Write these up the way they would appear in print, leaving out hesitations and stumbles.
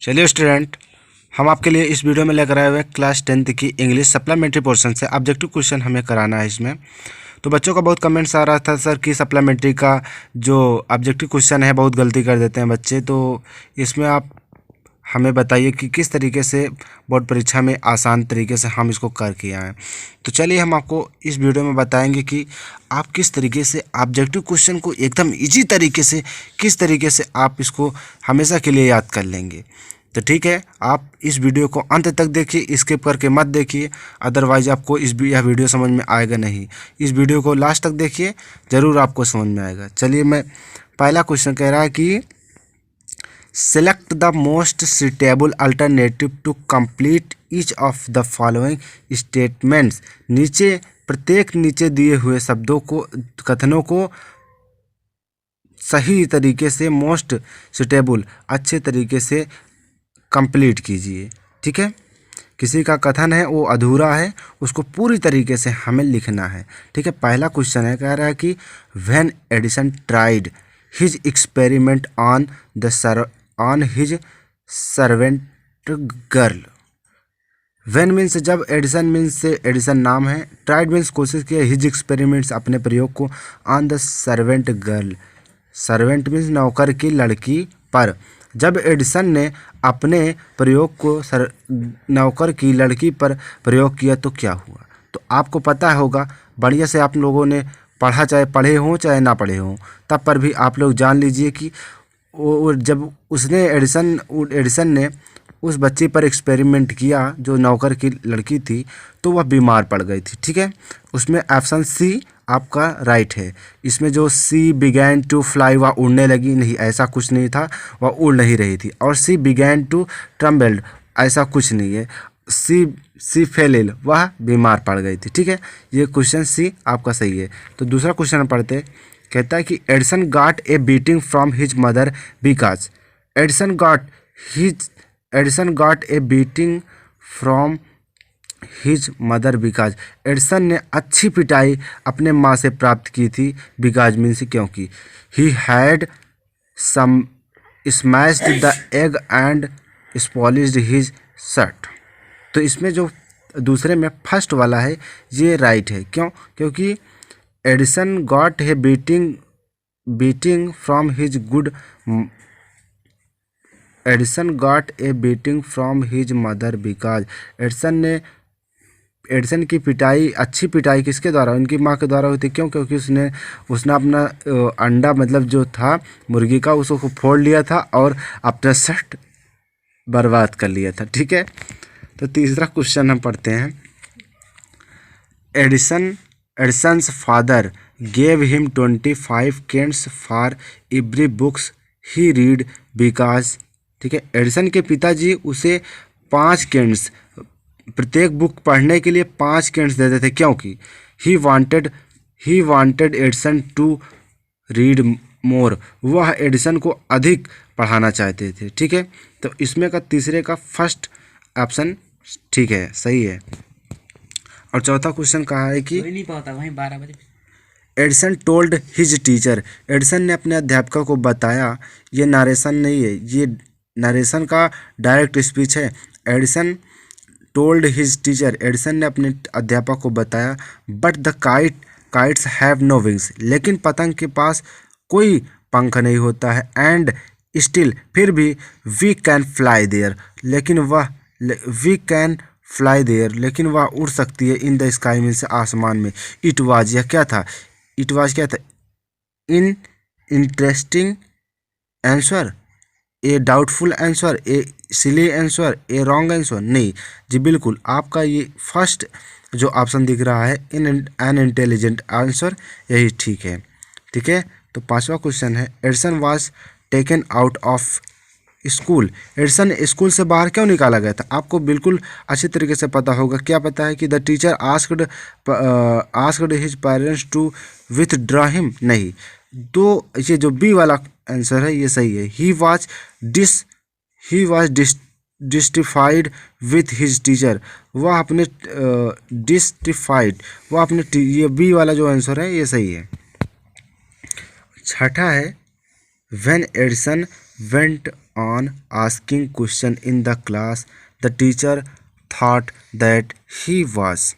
चलिए स्टूडेंट, हम आपके लिए इस वीडियो में लेकर आए हुए हैं क्लास 10th की इंग्लिश सप्लीमेंट्री पोर्शन से ऑब्जेक्टिव क्वेश्चन हमें कराना है इसमें। तो बच्चों का बहुत कमेंट्स आ रहा था सर कि सप्लीमेंट्री का जो ऑब्जेक्टिव क्वेश्चन है बहुत गलती कर देते हैं बच्चे, तो इसमें आप हमें बताइए कि किस तरीके से बोर्ड परीक्षा में आसान तरीके से हम इसको कर के आए। तो चलिए हम आपको इस वीडियो में बताएंगे कि आप किस तरीके से ऑब्जेक्टिव क्वेश्चन को एकदम इजी तरीके से किस तरीके से आप इसको हमेशा के लिए याद कर लेंगे। तो ठीक है, आप इस वीडियो को अंत तक देखिए, स्किप करके मत देखिए, अदरवाइज आपको यह वीडियो समझ में आएगा नहीं। इस वीडियो को लास्ट तक देखिए, ज़रूर आपको समझ में आएगा। चलिए, मैं पहला क्वेश्चन कह रहा है कि select the most suitable alternative to complete each of the following statements. प्रत्येक नीचे दिए हुए शब्दों को कथनों को सही तरीके से मोस्ट सुटेबल अच्छे तरीके से कंप्लीट कीजिए। ठीक है, किसी का कथन है वो अधूरा है, उसको पूरी तरीके से हमें लिखना है। ठीक है, पहला क्वेश्चन है, कह रहा है कि when Edison tried his experiment on his servant girl. When means जब, एडिसन मीन्स से एडिसन नाम है, ट्राइड मीन्स कोशिश किया, हिज एक्सपेरिमेंट्स अपने प्रयोग को, on the servant girl, servant means नौकर की लड़की पर। जब एडिसन ने अपने प्रयोग को नौकर की लड़की पर प्रयोग किया तो क्या हुआ। तो आपको पता होगा, बढ़िया से आप लोगों ने पढ़ा, चाहे पढ़े हों चाहे ना पढ़े हों, तब पर भी आप लोग जान लीजिए कि वो जब उसने एडिसन ने उस बच्ची पर एक्सपेरिमेंट किया जो नौकर की लड़की थी, तो वह बीमार पड़ गई थी। ठीक है, उसमें ऑप्शन सी आपका राइट है। इसमें जो सी बिगैन टू फ्लाई, वह उड़ने लगी, नहीं, ऐसा कुछ नहीं था, वह उड़ नहीं रही थी। और सी बिगैन टू ट्रम्बल्ड, ऐसा कुछ नहीं है। सी फेल इल, वह बीमार पड़ गई थी। ठीक है, ये क्वेश्चन सी आपका सही है। तो दूसरा क्वेश्चन पढ़ते, कहता है कि Edison got a beating from his mother because. Edison got a beating from his mother because. Edison ने अच्छी पिटाई अपने माँ से प्राप्त की थी, बिकॉज मीन्स क्योंकि। He had smashed the egg and spoiled his shirt. तो इसमें जो दूसरे में फर्स्ट वाला है ये राइट है। क्यों? क्योंकि Edison got a beating from his Edison got a beating from his mother because. Edison की पिटाई, अच्छी पिटाई किसके द्वारा, उनकी माँ के द्वारा हुई थी। क्यों? क्योंकि उसने अपना अंडा, मतलब जो था मुर्गी का, उसको फोड़ लिया था और अपना शर्ट बर्बाद कर लिया था। ठीक है, तो तीसरा क्वेश्चन हम पढ़ते हैं। Edison's father gave him 25 cents for every books he read because. ठीक है, एडिसन के पिताजी उसे 5 कैंस, प्रत्येक बुक पढ़ने के लिए 5 कैंस देते थे, क्योंकि he wanted Edison to read more, वह एडिसन को अधिक पढ़ाना चाहते थे। ठीक है, तो इसमें का तीसरे का फर्स्ट ऑप्शन ठीक है, सही है। और चौथा क्वेश्चन कहा है कि नहीं पता, वहीं 12 बजे। Edison told his teacher. Edison ने अपने अध्यापक को बताया, ये नरेशन नहीं है, ये नरेशन का डायरेक्ट स्पीच है। Edison told his teacher, Edison ने अपने अध्यापक को बताया, but the kites have no wings, लेकिन पतंग के पास कोई पंख नहीं होता है। एंड स्टिल, फिर भी, वी कैन फ्लाई देयर, लेकिन वह उड़ सकती है। इन द स्काई मीन्स आसमान में। इट वाज, यह क्या था, इट वाज क्या था, in interesting answer, A doubtful answer, A silly answer, A wrong answer. नहीं जी, बिल्कुल आपका ये फर्स्ट जो ऑप्शन दिख रहा है, इन एन इंटेलिजेंट आंसर, यही ठीक है। ठीक है, तो पांचवा क्वेश्चन है, Edison was taken out of school. Edison school से बाहर क्यों निकाला गया था? आपको बिल्कुल अच्छी तरीके से पता होगा। क्या पता है कि the teacher asked his parents to withdraw him. नहीं, तो ये जो बी वाला आंसर है ये सही है। He was dissatisfied with his teacher, वह अपने ये बी वाला जो आंसर है ये सही है। छठा है, when Edison went on asking question in the class, the teacher thought that he was।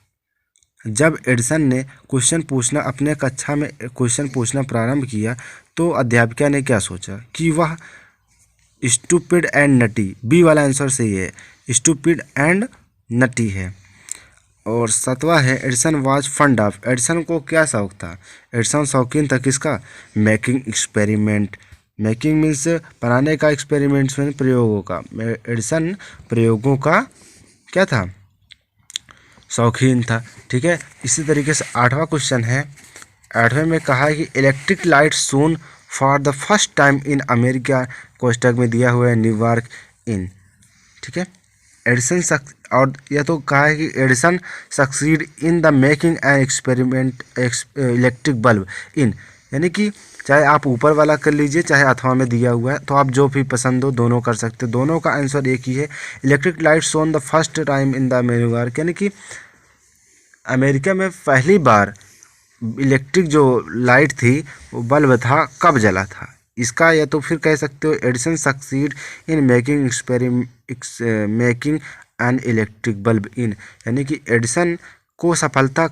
जब एडिसन ने क्वेश्चन पूछना अपने कक्षा में क्वेश्चन पूछना प्रारंभ किया तो अध्यापिका ने क्या सोचा कि वह स्टूपिड एंड नटी। बी वाला आंसर सही है, स्टूपिड एंड नटी है। और 7वां है Edison was fund of. Edison को क्या शौक था? एडिसन शौकीन था किसका? Making experiment. मेकिंग मीन्स बनाने का, एक्सपेरिमेंट्स मीन्स प्रयोगों का। एडिसन प्रयोगों का क्या था? शौकीन था। ठीक है, इसी तरीके से 8वां क्वेश्चन है। 8वें में कहा है कि electric light shone for the first time in America, कोष्टक में दिया हुआ है न्यूयॉर्क इन। ठीक है, एडिसन और यह तो कहा है कि Edison succeed in the making an experiment electric bulb इन, यानी कि चाहे आप ऊपर वाला कर लीजिए चाहे अथवा में दिया हुआ है, तो आप जो भी पसंद हो दोनों कर सकते हो। दोनों का आंसर एक ही है। Electric light shone the first time in the New York, यानी कि अमेरिका में पहली बार इलेक्ट्रिक जो लाइट थी वो बल्ब था, कब जला था? इसका या तो फिर कह सकते हो Edison succeed in making an electric bulb इन, यानी कि एडिसन को सफलता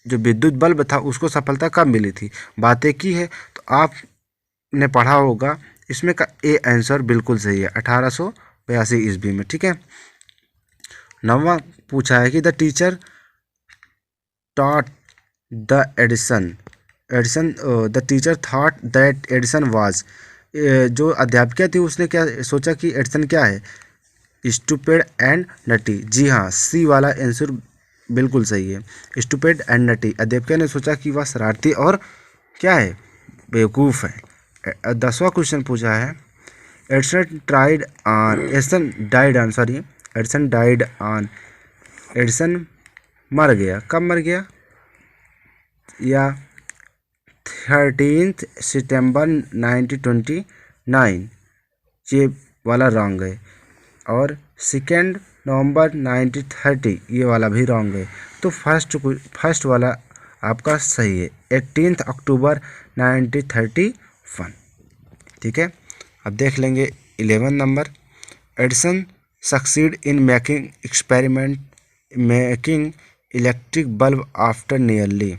जो विद्युत बल्ब था उसको सफलता कब मिली थी? बातें की है तो आपने पढ़ा होगा। इसमें का ए आंसर बिल्कुल सही है, 1882 ईस्वी में। ठीक है, 9वां पूछा है कि the teacher taught the Edison the teacher thought that Edison was। जो अध्यापिका थी उसने क्या सोचा कि एडिसन क्या है? स्टूपिड एंड नटी। जी हाँ, सी वाला आंसर बिल्कुल सही है, स्टूपिड एंड नटी। अध्यापिका ने सोचा कि वह शरारती और क्या है? बेवकूफ़ है। 10वां क्वेश्चन पूछा है एडिसन डाइड ऑन। एडिसन मर गया, कब मर गया? या 13 सितंबर 1929, ये वाला रॉन्ग है। और 2 नवंबर 1930, ये वाला भी रॉन्ग है। तो फर्स्ट वाला आपका सही है, 18 अक्टूबर 1931। ठीक है, अब देख लेंगे 11 number. Edison succeed in making electric bulb after nearly.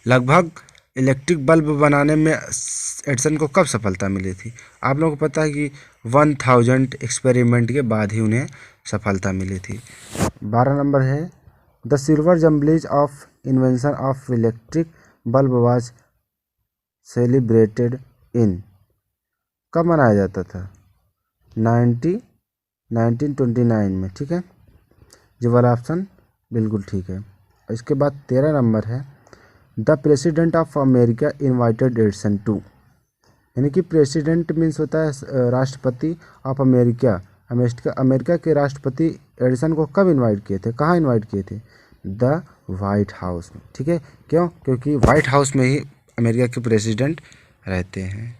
लगभग इलेक्ट्रिक बल्ब बनाने में एडिसन को कब सफलता मिली थी? आप लोगों को पता है कि 1000 एक्सपेरिमेंट के बाद ही उन्हें सफलता मिली थी। 12 नंबर है the silver jubilee of invention of electric bulb was celebrated in. कब मनाया जाता था? 1929 में। ठीक है, ये वाला ऑप्शन बिल्कुल ठीक है। इसके बाद 13 नंबर है the president of America invited Edison to. यानी कि प्रेसिडेंट मीन्स होता है राष्ट्रपति ऑफ अमेरिका। अमेरिका के राष्ट्रपति एडिसन को कब इनवाइट किए थे, कहाँ इनवाइट किए थे? द वाइट हाउस में। ठीक है, क्यों? क्योंकि वाइट हाउस में ही अमेरिका के प्रेसिडेंट रहते हैं।